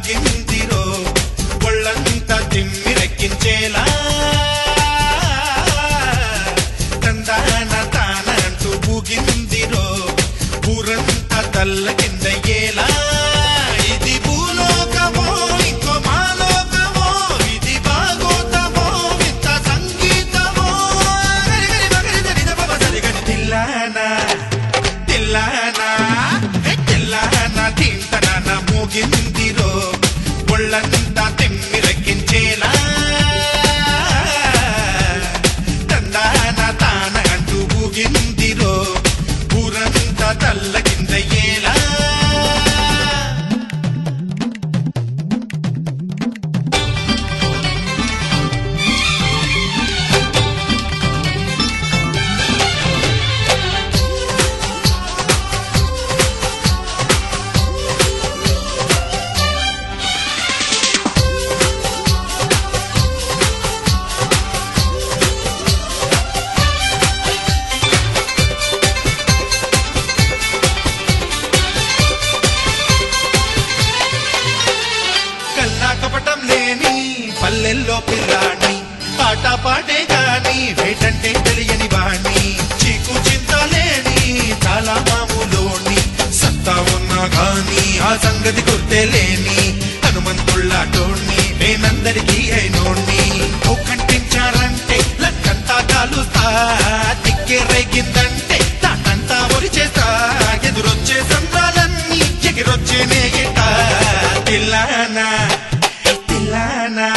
మూగిందిరో ఒళ్ళంతా తిమ్మిరెక్కించేలా తందాన తానంటూ మూగిందిరో ఊరంతా తల్ల కిందయ్యేలా ఇది భూలోకమో ఇంకో మాలోకమో ఇది భాగోతమో ఇంత సంగీతమో తిల్లానా తిల్లానా తిల్లానా తింటన మూగిందిరో ఒళ్ళంతా తిమ్మిరెక్కించేలా తందాన తాన అంటూ మూగిందిరో ఊరంతా తల్ల కిందయ్యేలా కపటం లేని పల్లెల్లో పిల్లాణి పాట పాడే గాని వేటంటే తెలియని వాణ్ణి చీకు చింత లేని చాలా మామూలోని సత్తా ఉన్నా గాని ఆ సంగతి గుర్తేలేని హనుమంతుళ్ళాటోణ్ణి నేనందరికీ అయినోణ్ణి కంటించారంటే లక్కంతా కాలుస్తా దిక్కే రేగిందంటే తాటంతా ఒరిచేస్తా ఎదురొచ్చే సంద్రాలన్నీ ఎగిరొచ్చేనే గిట్ట తిల్లానా తిల్లానా